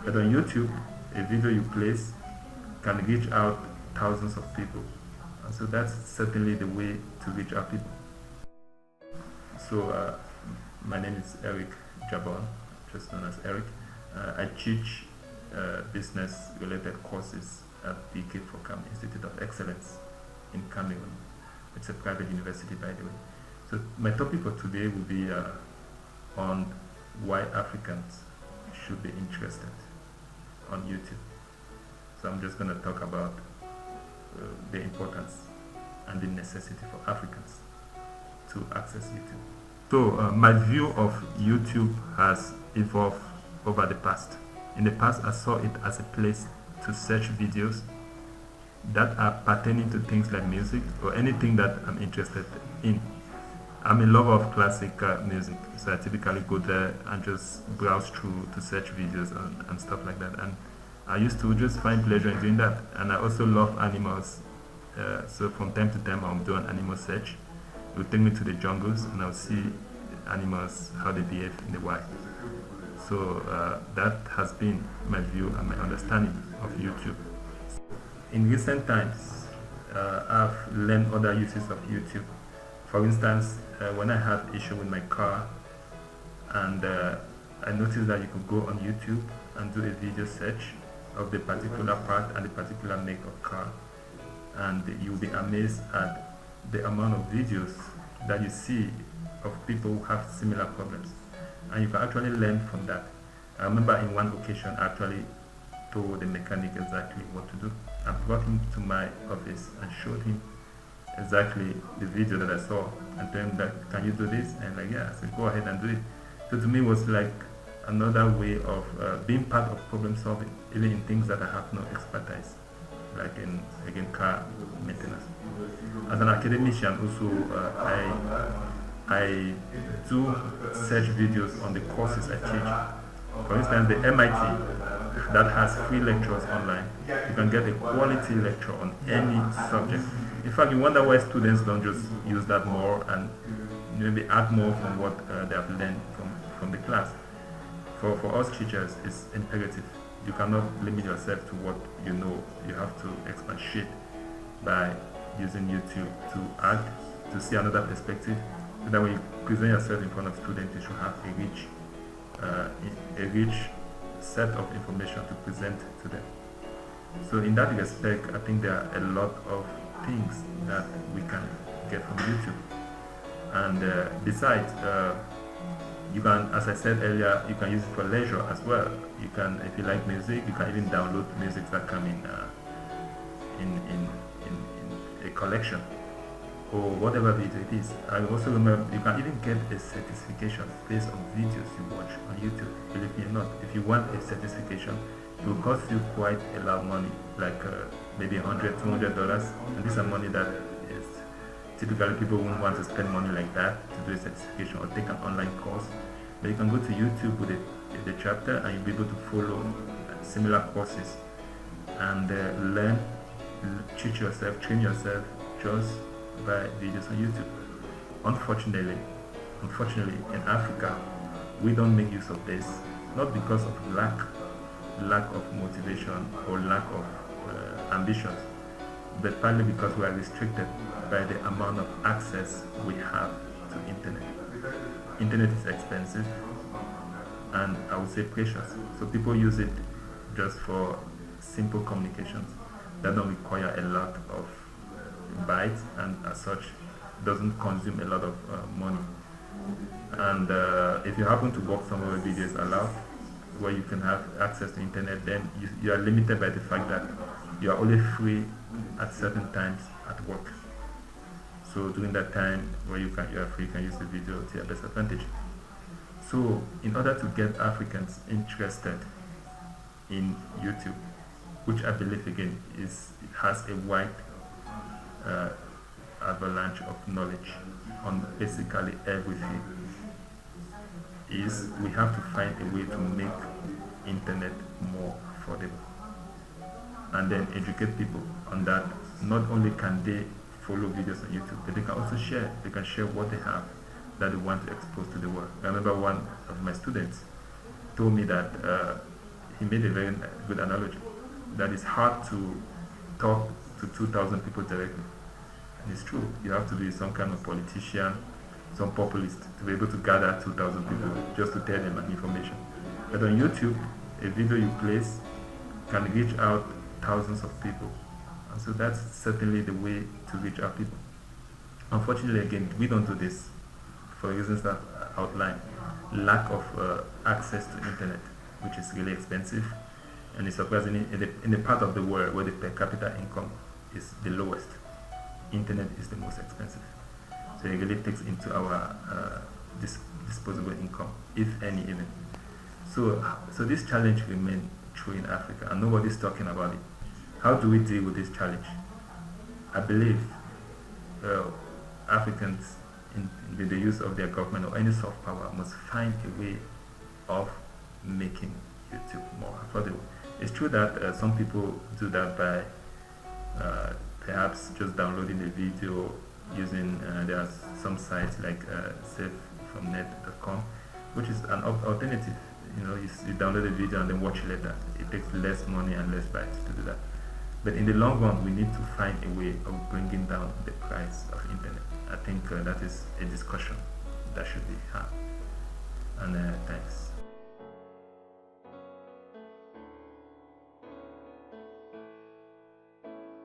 But on YouTube, a video you place can reach out thousands of people. And so that's certainly the way to reach out people. So my name is Eric Jabon, just known as Eric. I teach business related courses at the K4CAM Institute of Excellence in Cameroon. It's a private university, by the way. So my topic for today will be on why Africans should be interested on YouTube. So I'm just going to talk about the importance and the necessity for Africans to access YouTube. So my view of YouTube has evolved over the past. In the past, I saw it as a place to search videos that are pertaining to things like music or anything that I'm interested in. I'm a lover of classic music, so I typically go there and just browse through to search videos and stuff like that. And I used to just find pleasure in doing that. And I also love animals, so from time to time I'll do an animal search. It will take me to the jungles and I'll see animals, how they behave in the wild. So that has been my view and my understanding of YouTube. In recent times, I've learned other uses of YouTube. For instance, when I have issue with my car, and I noticed that you could go on YouTube and do a video search of the particular part and the particular make of car, and you'll be amazed at the amount of videos that you see of people who have similar problems, and you can actually learn from that. I remember in one occasion I actually told the mechanic exactly what to do. I brought him to my office and showed him exactly the video that I saw and told him that, can you do this? And like, yeah, I said, go ahead and do it. So to me it was like another way of being part of problem solving, even in things that I have no expertise, like in, again, car maintenance. As an academician also, I do search videos on the courses I teach. For instance, the MIT that has free lectures online. You can get a quality lecture on any subject. In fact, you wonder why students don't just use that more and maybe add more from what they have learned from the class. For us teachers, it's imperative. You cannot limit yourself to what you know. You have to expatiate by using YouTube to add, to see another perspective. So that when you present yourself in front of students, you should have a rich set of information to present to them. So in that respect, I think there are a lot of things that we can get from YouTube. And besides, you can, as I said earlier, you can use it for leisure as well. You can, if you like music, you can even download music that come in a collection or whatever video it is. I also remember you can even get a certification based on videos you watch on YouTube. Believe me or not, if you want a certification, it will cost you quite a lot of money, like maybe $100, $200, and these are money that is typically people won't want to spend money like that to do a certification or take an online course. But you can go to YouTube with the chapter and you'll be able to follow similar courses and learn, teach yourself, train yourself just by videos on YouTube. Unfortunately, in Africa, we don't make use of this, not because of lack of motivation or lack of ambitions, but partly because we are restricted by the amount of access we have to internet. Internet is expensive and I would say precious. So people use it just for simple communications that don't require a lot of bytes and as such doesn't consume a lot of money. And if you happen to work somewhere where video is allowed, where you can have access to internet, then you are limited by the fact that you are only free at certain times at work. So during that time where you are free, you can use the video to your best advantage. So in order to get Africans interested in YouTube, which I believe again has a wide avalanche of knowledge on basically everything, is we have to find a way to make internet more affordable and then educate people on that. Not only can they follow videos on YouTube, but they can also share. They can share what they have that they want to expose to the world. I remember one of my students told me that he made a very good analogy that it's hard to talk to 2,000 people directly. And it's true. You have to be some kind of politician, some populist to be able to gather 2,000 people just to tell them an information. But on YouTube, a video you place can reach out thousands of people. And so that's certainly the way to reach out people. Unfortunately, again, we don't do this for reasons that I outlined. Lack of access to internet, which is really expensive, and it's surprisingly in the part of the world where the per capita income is the lowest, internet is the most expensive. So it really takes into our disposable income, if any even. So this challenge remains true in Africa, and nobody's talking about it. How do we deal with this challenge? I believe Africans, with the use of their government or any soft power, must find a way of making YouTube more affordable. It's true that some people do that by perhaps just downloading the video using, there are some sites like savefromnet.com, which is an alternative. You know, you download the video and then watch it later. It takes less money and less bytes to do that. But in the long run, we need to find a way of bringing down the price of internet. I think that is a discussion that should be had. And thanks.